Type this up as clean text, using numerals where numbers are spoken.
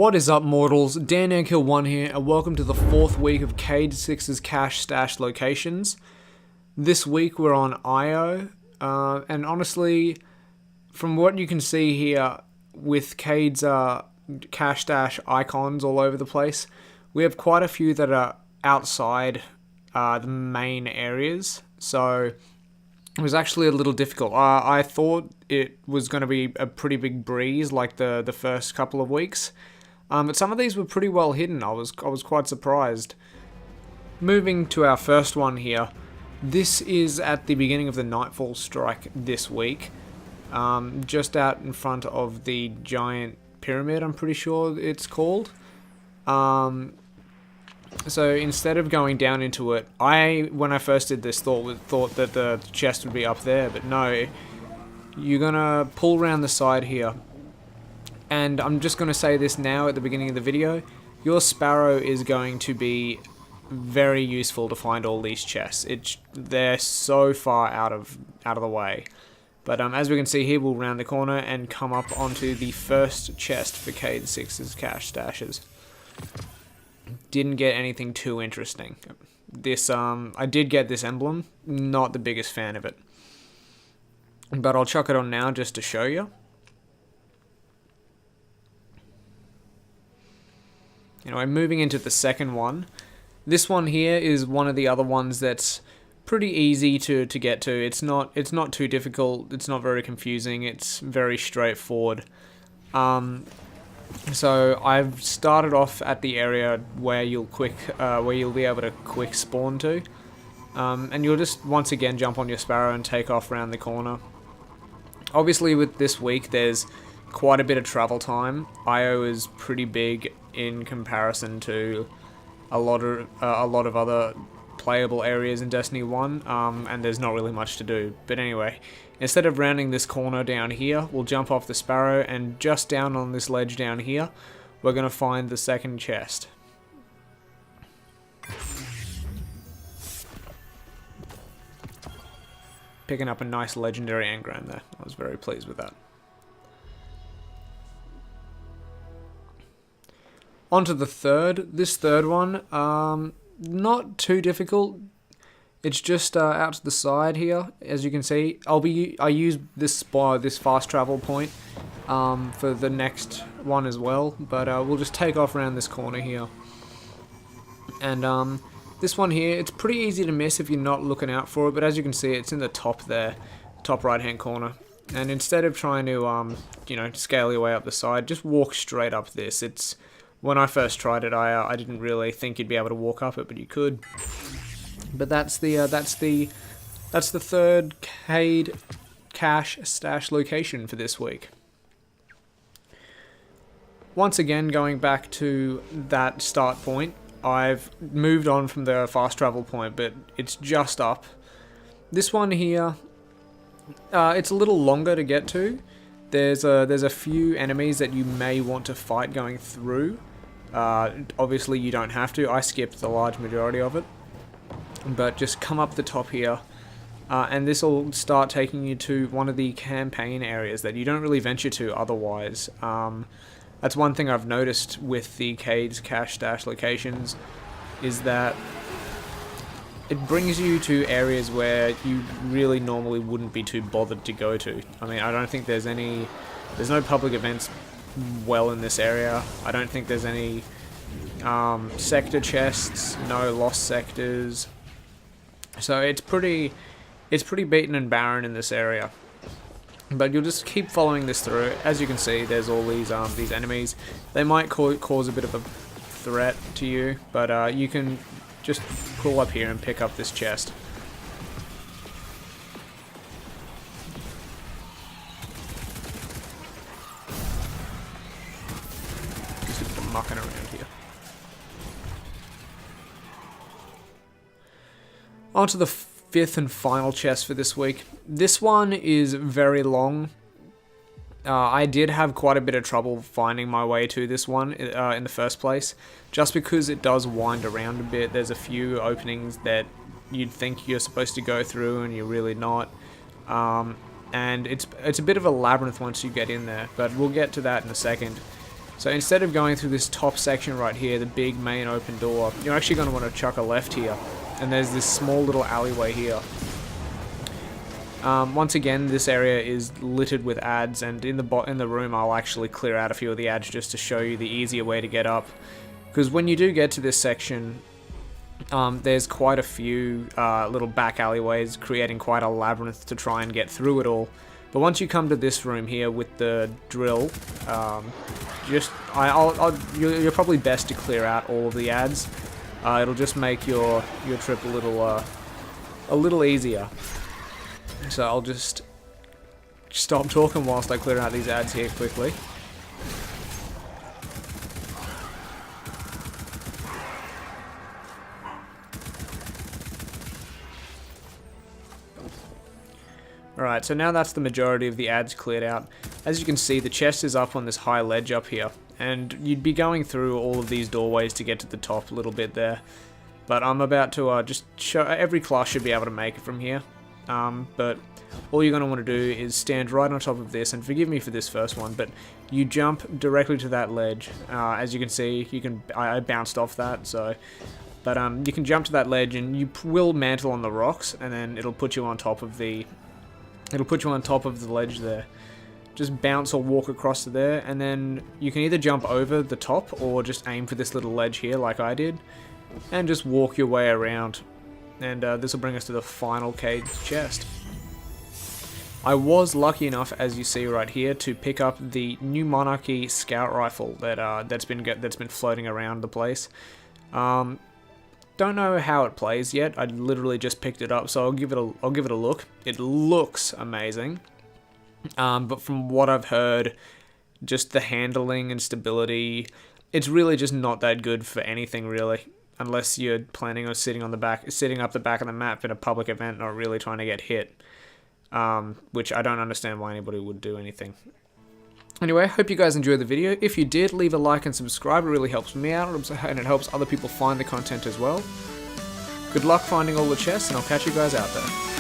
What is up, mortals? Dandankill 1 here, and welcome to the 4th week of Cayde-6's Cashe stash locations. This week we're on IO, and honestly, from what you can see here with Cayde's Cashe stash icons all over the place, we have quite a few that are outside the main areas, so it was actually a little difficult. I thought it was going to be a pretty big breeze like the first couple of weeks. But some of these were pretty well hidden. I was quite surprised. Moving to our first one here. This is at the beginning of the Nightfall strike this week. Just out in front of the giant pyramid, I'm pretty sure it's called. So instead of going down into it, when I first did this, thought that the chest would be up there, but no. You're gonna pull around the side here. And I'm just going to say this now at the beginning of the video, your sparrow is going to be very useful to find all these chests. They're so far out of the way. But as we can see here, we'll round the corner and come up onto the first chest for Cayde-6's Cashe stashes. Didn't get anything too interesting. This I did get this emblem, not the biggest fan of it. But I'll chuck it on now just to show you. Anyway, moving into the second one. This one here is one of the other ones that's pretty easy to get to. It's not too difficult. It's not very confusing. It's very straightforward. So I've started off at the area where you'll be able to quick spawn to, and you'll just once again jump on your sparrow and take off around the corner. Obviously, with this week, there's quite a bit of travel time. IO is pretty big in comparison to a lot of other playable areas in Destiny 1, and there's not really much to do. But anyway, instead of rounding this corner down here, we'll jump off the sparrow, and just down on this ledge down here, we're going to find the second chest. Picking up a nice legendary engram there. I was very pleased with that. On to the third. This third one, not too difficult. It's just out to the side here, as you can see. I use this fast travel point for the next one as well, but we'll just take off around this corner here. And this one here, it's pretty easy to miss if you're not looking out for it, but as you can see, it's in the top there, top right hand corner. And instead of trying to scale your way up the side, just walk straight up this. When I first tried it, I didn't really think you'd be able to walk up it, but you could. But that's the third Cayde Cashe stash location for this week. Once again, going back to that start point, I've moved on from the fast travel point, but it's just up. This one here, it's a little longer to get to. There's a few enemies that you may want to fight going through. Obviously you don't have to. I skipped the large majority of it, but just come up the top here, and this will start taking you to one of the campaign areas that you don't really venture to otherwise. That's one thing I've noticed with the Cayde's Cashe stash locations, is that it brings you to areas where you really normally wouldn't be too bothered to go to. I mean, I don't think there's no public events well in this area. I don't think there's any sector chests, no lost sectors. So it's pretty beaten and barren in this area. But you'll just keep following this through. As you can see, there's all these enemies. They might cause a bit of a threat to you, but you can just crawl up here and pick up this chest. Mucking around here. On to the fifth and final chest for this week. This one is very long. I did have quite a bit of trouble finding my way to this one in the first place, just because it does wind around a bit. There's a few openings that you'd think you're supposed to go through and you're really not. And it's a bit of a labyrinth once you get in there, but we'll get to that in a second. So instead of going through this top section right here, the big main open door, you're actually going to want to chuck a left here. And there's this small little alleyway here. Once again, this area is littered with ads, and in the room I'll actually clear out a few of the ads just to show you the easier way to get up. Because when you do get to this section, there's quite a few little back alleyways, creating quite a labyrinth to try and get through it all. But once you come to this room here with the drill, you're probably best to clear out all of the ads. It'll just make your trip a little easier. So I'll just stop talking whilst I clear out these ads here quickly. Alright, so now that's the majority of the ads cleared out. As you can see, the chest is up on this high ledge up here, and you'd be going through all of these doorways to get to the top a little bit there. But I'm about to just show, every class should be able to make it from here. But all you're going to want to do is stand right on top of this, and forgive me for this first one, but you jump directly to that ledge. As you can see, I bounced off that, so... But you can jump to that ledge, and you will mantle on the rocks, and then it'll put you on top of the... ledge there. Just bounce or walk across to there, and then you can either jump over the top or just aim for this little ledge here like I did, and just walk your way around. And this will bring us to the final Cayde chest. I was lucky enough, as you see right here, to pick up the New Monarchy scout rifle that's been floating around the place. Don't know how it plays yet. I literally just picked it up, so I'll give it a look. It looks amazing, but from what I've heard, just the handling and stability, it's really just not that good for anything really, unless you're planning on sitting up the back of the map in a public event, not really trying to get hit. Which I don't understand why anybody would do anything. Anyway, hope you guys enjoyed the video. If you did, leave a like and subscribe. It really helps me out, and it helps other people find the content as well. Good luck finding all the chests, and I'll catch you guys out there.